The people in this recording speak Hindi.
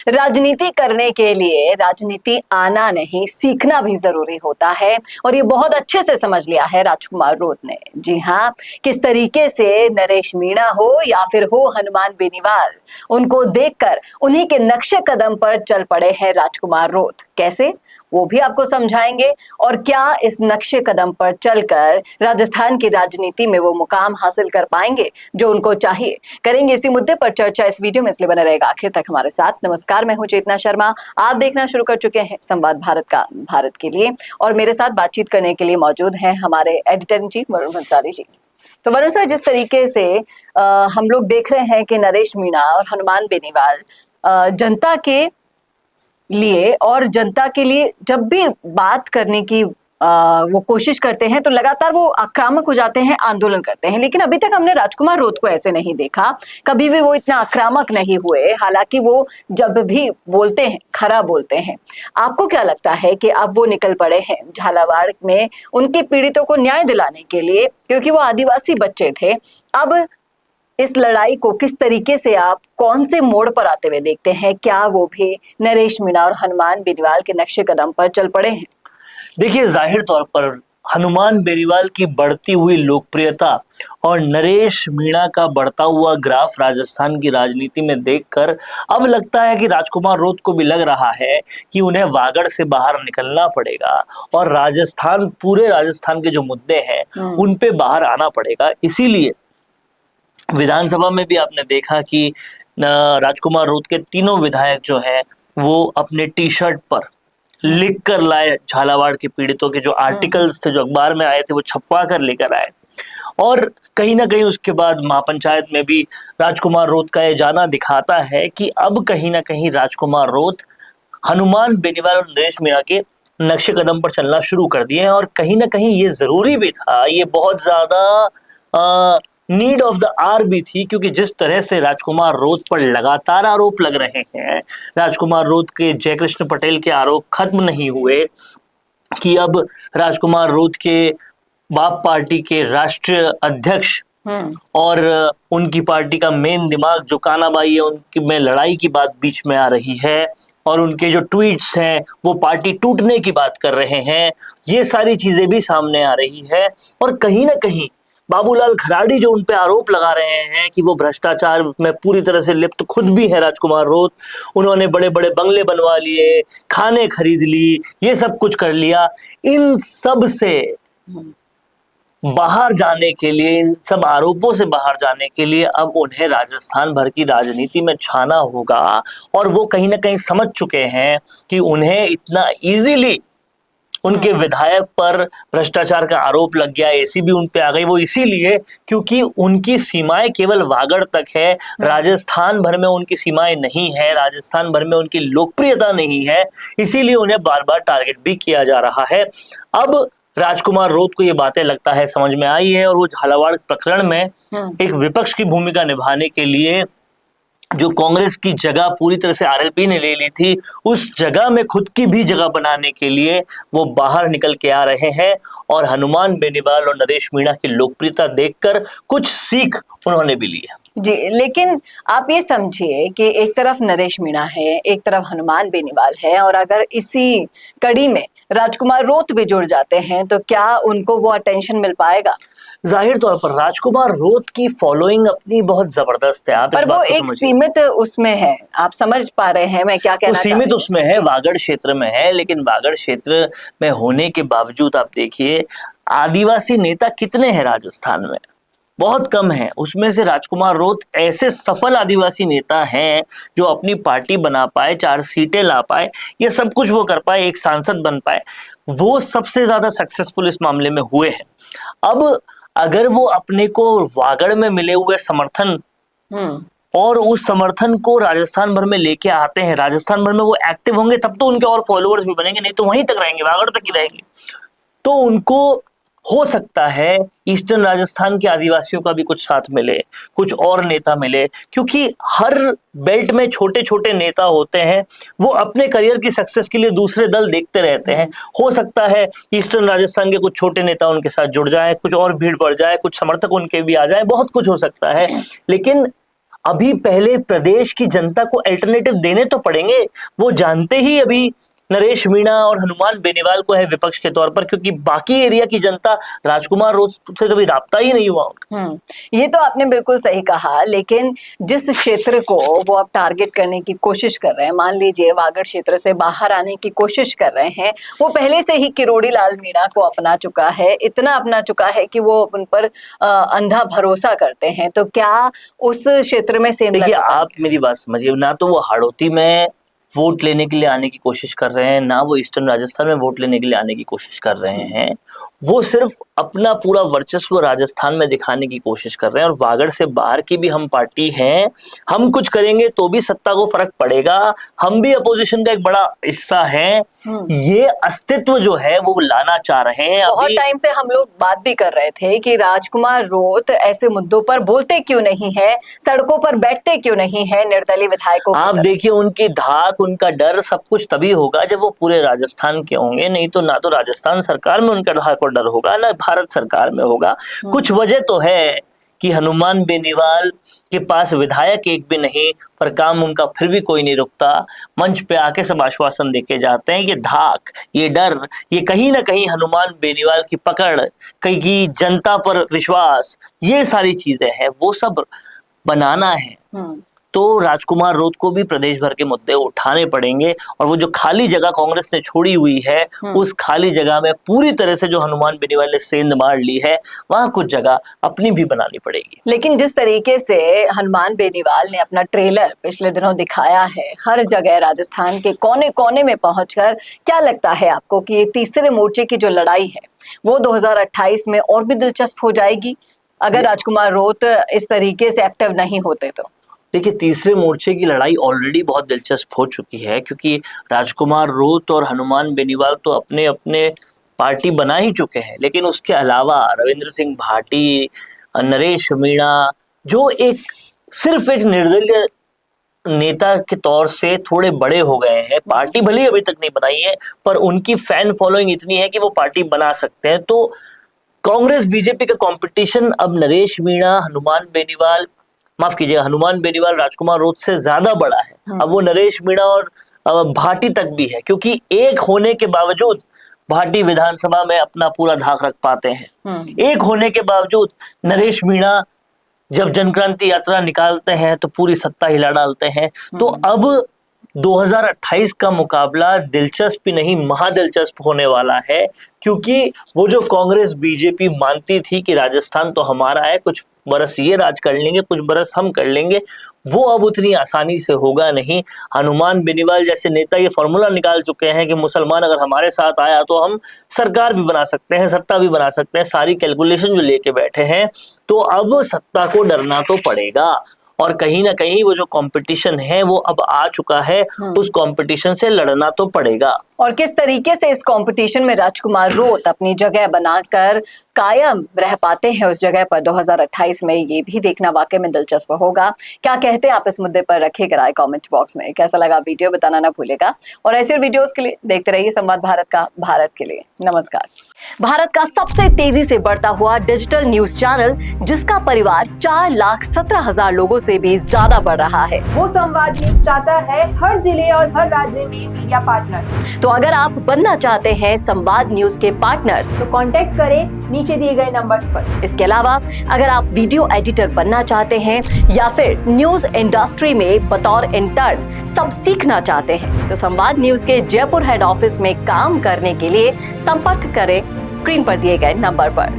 राजनीति करने के लिए राजनीति आना नहीं सीखना भी जरूरी होता है और ये बहुत अच्छे से समझ लिया है राजकुमार रोत ने। जी हाँ, किस तरीके से नरेश मीणा हो या फिर हो हनुमान बेनीवाल, उनको देखकर उन्हीं के नक्शे कदम पर चल पड़े हैं राजकुमार रोत। कैसे, वो भी आपको समझाएंगे और क्या इस नक्शे कदम पर चलकर राजस्थान की राजनीति में वो मुकाम हासिल कर पाएंगे जो उनको चाहिए। करेंगे इसी मुद्दे पर चर्चा इस वीडियो में, इसलिए बने रहेगा आखिर तक हमारे साथ। नमस्कार, मैं हूं चेतना शर्मा। आप देखना शुरू कर चुके हैं संवाद भारत का भारत के लिए और मेरे साथ बातचीत करने के लिए मौजूद हैं हमारे editor in chief Varun Bhansali ji. तो वरुण सर, जिस तरीके से हम लोग देख रहे हैं कि नरेश मीणा और हनुमान बेनीवाल जनता के लिए और जनता के लिए जब भी बात करने की वो कोशिश करते हैं तो लगातार वो आक्रामक हो जाते हैं, आंदोलन करते हैं। लेकिन अभी तक हमने राजकुमार रोत को ऐसे नहीं देखा, कभी भी वो इतना आक्रामक नहीं हुए। हालांकि वो जब भी बोलते हैं खरा बोलते हैं। आपको क्या लगता है कि अब वो निकल पड़े हैं झालावाड़ में उनके पीड़ितों को न्याय दिलाने के लिए, क्योंकि वो आदिवासी बच्चे थे। अब इस लड़ाई को किस तरीके से आप कौन से मोड़ पर आते हुए देखते हैं? क्या वो भी नरेश मीणा और हनुमान बेनीवाल के नक्शे कदम पर चल पड़े हैं? देखिए, जाहिर तौर पर हनुमान बेनीवाल की बढ़ती हुई लोकप्रियता और नरेश मीणा का बढ़ता हुआ ग्राफ राजस्थान की राजनीति में देखकर अब लगता है कि राजकुमार रोत को भी लग रहा है कि उन्हें वागड़ से बाहर निकलना पड़ेगा और पूरे राजस्थान के जो मुद्दे हैं उन पे बाहर आना पड़ेगा। इसीलिए विधानसभा में भी आपने देखा कि राजकुमार रोत के तीनों विधायक जो हैं वो अपने टी शर्ट पर लिख कर लाए झालावाड़ के पीड़ितों के जो आर्टिकल्स थे, जो अखबार में आए थे, वो छपवा कर लेकर आए। और कहीं ना कहीं उसके बाद महापंचायत में भी राजकुमार रोत का ये जाना दिखाता है कि अब कहीं ना कहीं राजकुमार रोत हनुमान बेनीवाल और नरेश मीणा के नक्शे कदम पर चलना शुरू कर दिए हैं। और कहीं ना कहीं ये जरूरी भी था, ये बहुत ज्यादा नीड ऑफ द आर भी थी, क्योंकि जिस तरह से राजकुमार रोत पर लगातार आरोप लग रहे हैं, राजकुमार रोत के जयकृष्ण पटेल के आरोप खत्म नहीं हुए कि अब राजकुमार रोत के बाप पार्टी के राष्ट्रीय अध्यक्ष और उनकी पार्टी का मेन दिमाग जो कानाबाई है, उनकी में लड़ाई की बात बीच में आ रही है और उनके जो ट्वीट्स हैं वो पार्टी टूटने की बात कर रहे हैं। ये सारी चीजें भी सामने आ रही है और कहीं ना कहीं बाबूलाल खराड़ी जो उन पे आरोप लगा रहे हैं कि वो भ्रष्टाचार में पूरी तरह से लिप्त खुद भी है राजकुमार रोत, उन्होंने बड़े बड़े बंगले बनवा लिए, खाने खरीद ली, ये सब कुछ कर लिया। इन सब से बाहर जाने के लिए, इन सब आरोपों से बाहर जाने के लिए अब उन्हें राजस्थान भर की राजनीति में छाना होगा। और वो कहीं ना कहीं समझ चुके हैं कि उन्हें इतना इजीली उनके विधायक पर भ्रष्टाचार का आरोप लग गया, एसीबी उन पे आ गई, वो इसीलिए क्योंकि उनकी सीमाएं केवल वागड़ तक है, राजस्थान भर में उनकी सीमाएं नहीं है, राजस्थान भर में उनकी लोकप्रियता नहीं है, इसीलिए उन्हें बार बार टारगेट भी किया जा रहा है। अब राजकुमार रोत को ये बातें लगता है समझ में आई है और वो झालावाड़ प्रकरण में एक विपक्ष की भूमिका निभाने के लिए जो कांग्रेस की जगह पूरी तरह से आरएलपी ने ले ली थी, उस जगह में खुद की भी जगह बनाने के लिए वो बाहर निकल के आ रहे हैं। और हनुमान बेनीवाल और नरेश मीणा की लोकप्रियता देखकर कुछ सीख उन्होंने भी ली है। जी, लेकिन आप ये समझिए कि एक तरफ नरेश मीणा है, एक तरफ हनुमान बेनीवाल है, और अगर इसी कड़ी में राजकुमार रोत भी जुड़ जाते हैं तो क्या उनको वो अटेंशन मिल पाएगा? जाहिर तौर पर राजकुमार रोत की फॉलोइंग अपनी बहुत जबरदस्त है, आप पर वो एक सीमित उसमें है, आप समझ पा रहे हैं मैं क्या कहना चाहती हूं? सीमित उसमें है, वागड़ क्षेत्र में है, लेकिन वागड़ क्षेत्र में होने के बावजूद आप देखिए आदिवासी नेता कितने हैं राजस्थान में, बहुत कम है। उसमें से राजकुमार रोत ऐसे सफल आदिवासी नेता हैं जो अपनी पार्टी बना पाए, 4 सीटें ला पाए, ये सब कुछ वो कर पाए, एक सांसद बन पाए, वो सबसे ज्यादा सक्सेसफुल इस मामले में हुए हैं। अब अगर वो अपने को वागड़ में मिले हुए समर्थन और उस समर्थन को राजस्थान भर में लेके आते हैं, राजस्थान भर में वो एक्टिव होंगे, तब तो उनके और फॉलोअर्स भी बनेंगे, नहीं तो वहीं तक रहेंगे, वागड़ तक ही रहेंगे। तो उनको हो सकता है ईस्टर्न राजस्थान के आदिवासियों का भी कुछ साथ मिले, कुछ और नेता मिले, क्योंकि हर बेल्ट में छोटे छोटे नेता होते हैं, वो अपने करियर की सक्सेस के लिए दूसरे दल देखते रहते हैं। हो सकता है ईस्टर्न राजस्थान के कुछ छोटे नेता उनके साथ जुड़ जाए, कुछ और भीड़ बढ़ जाए, कुछ समर्थक उनके भी आ जाए, बहुत कुछ हो सकता है। लेकिन अभी पहले प्रदेश की जनता को अल्टरनेटिव देने तो पड़ेंगे। वो जानते ही अभी नरेश मीणा और हनुमान बेनीवाल को है विपक्ष के तौर पर, क्योंकि बाकी एरिया की जनता राजकुमार रोत से कभी राब्ता ही नहीं हुआ उनका। ये तो आपने बिल्कुल सही कहा, लेकिन जिस क्षेत्र को वो अब टारगेट करने की कोशिश कर रहे हैं, मान लीजिए वागड़ क्षेत्र से बाहर आने की कोशिश कर रहे हैं, वो पहले से ही किरोड़ी लाल मीणा को अपना चुका है, इतना अपना चुका है कि वो उन पर अंधा भरोसा करते हैं। तो क्या उस क्षेत्र में सेम देखिए, आप मेरी बात समझिए, ना तो वो हाड़ौती में वोट लेने के लिए आने की कोशिश कर रहे हैं, ना वो ईस्टर्न राजस्थान में वोट लेने के लिए आने की कोशिश कर रहे हैं। वो सिर्फ अपना पूरा वर्चस्व राजस्थान में दिखाने की कोशिश कर रहे हैं। और वागड़ से बाहर की भी हम पार्टी हैं, हम कुछ करेंगे तो भी सत्ता को फर्क पड़ेगा, हम भी अपोजिशन का एक बड़ा हिस्सा हैं। ये अस्तित्व जो है वो लाना चाह रहे हैं। बहुत टाइम से हम लोग बात भी कर रहे थे कि राजकुमार रोत ऐसे मुद्दों पर बोलते क्यों नहीं है, सड़कों पर बैठते क्यों नहीं है निर्दलीय विधायकों। आप देखिए, उनकी धाक, उनका डर सब कुछ तभी होगा जब वो पूरे राजस्थान के होंगे, नहीं तो ना तो राजस्थान सरकार में उनका धाक और डर होगा, ना भारत सरकार में होगा। कुछ वजह तो है कि हनुमान बेनीवाल के पास विधायक एक भी नहीं, पर काम उनका फिर भी कोई नहीं रुकता। मंच पे आके सब आश्वासन देके जाते हैं। ये धाक, ये डर, ये कहीं ना कहीं हनुमान बेनीवाल की पकड़, कहीं की जनता पर विश्वास, ये सारी चीजें हैं, वो सब बनाना है। तो राजकुमार रोत को भी प्रदेश भर के मुद्दे उठाने पड़ेंगे। और वो जो खाली जगह कांग्रेस ने छोड़ी हुई है, उस खाली जगह में पूरी तरह से जो हनुमान बेनीवाल ने सेंध मार ली है, वहां कुछ जगह अपनी भी बनानी पड़ेगी। लेकिन जिस तरीके से हनुमान बेनीवाल ने अपना ट्रेलर पिछले दिनों दिखाया है, हर जगह राजस्थान के कोने कोने में पहुंचकर, क्या लगता है आपको कि ये तीसरे मोर्चे की जो लड़ाई है वो 2028 में और भी दिलचस्प हो जाएगी अगर राजकुमार रोत इस तरीके से एक्टिव नहीं होते तो? देखिए, तीसरे मोर्चे की लड़ाई ऑलरेडी बहुत दिलचस्प हो चुकी है, क्योंकि राजकुमार रोत और हनुमान बेनीवाल तो अपने अपने पार्टी बना ही चुके हैं। लेकिन उसके अलावा रविंद्र सिंह भाटी, नरेश मीणा, जो सिर्फ एक निर्दलीय नेता के तौर से थोड़े बड़े हो गए हैं, पार्टी भले अभी तक नहीं बनाई है, पर उनकी फैन फॉलोइंग इतनी है कि वो पार्टी बना सकते हैं। तो कांग्रेस बीजेपी का कंपटीशन अब नरेश मीणा, हनुमान बेनीवाल राजकुमार रोत से ज्यादा बड़ा है। अब वो नरेश मीणा और भाटी तक भी है, क्योंकि एक होने के बावजूद भाटी विधानसभा में अपना पूरा धाक रख पाते हैं। एक होने के बावजूद नरेश मीणा जब जनक्रांति यात्रा निकालते हैं तो पूरी सत्ता हिला डालते हैं। तो अब 2028 का मुकाबला दिलचस्प ही नहीं, महादिलचस्प होने वाला है, क्योंकि वो जो कांग्रेस बीजेपी मानती थी कि राजस्थान तो हमारा है, कुछ बरस ये राज कर लेंगे, कुछ बरस हम कर लेंगे, वो अब उतनी आसानी से होगा नहीं। हनुमान बेनीवाल जैसे नेता ये फॉर्मूला निकाल चुके हैं कि मुसलमान अगर हमारे साथ आया तो हम सरकार भी बना सकते हैं, सत्ता भी बना सकते हैं, सारी कैलकुलेशन जो लेके बैठे हैं। तो अब सत्ता को डरना तो पड़ेगा, और कहीं ना कहीं वो जो कंपटीशन है वो अब आ चुका है, उस कंपटीशन से लड़ना तो पड़ेगा। और किस तरीके से इस कंपटीशन में राजकुमार रोत अपनी जगह बनाकर कायम रह पाते हैं उस जगह पर 2028 में, ये भी देखना वाकई में दिलचस्प होगा। क्या कहते हैं आप इस मुद्दे पर, रखिएगा राय कमेंट बॉक्स में। कैसा लगा वीडियो बताना ना भूलेगा, और ऐसे वीडियोस के लिए देखते रहिए संवाद भारत का, भारत के लिए नमस्कार। भारत का सबसे तेजी से बढ़ता हुआ डिजिटल न्यूज चैनल, जिसका परिवार 4,17,000 लोगों से भी ज्यादा बढ़ रहा है, वो संवाद न्यूज चाहता है हर जिले और हर राज्य में मीडिया पार्टनर्स। तो अगर आप बनना चाहते हैं संवाद न्यूज के पार्टनर्स, तो कांटेक्ट करें नीचे दिए गए नंबर्स पर। इसके अलावा अगर आप वीडियो एडिटर बनना चाहते हैं या फिर न्यूज इंडस्ट्री में बतौर इंटर्न सब सीखना चाहते हैं, तो संवाद न्यूज के जयपुर हेड ऑफिस में काम करने के लिए संपर्क करें स्क्रीन पर दिए गए नंबर पर।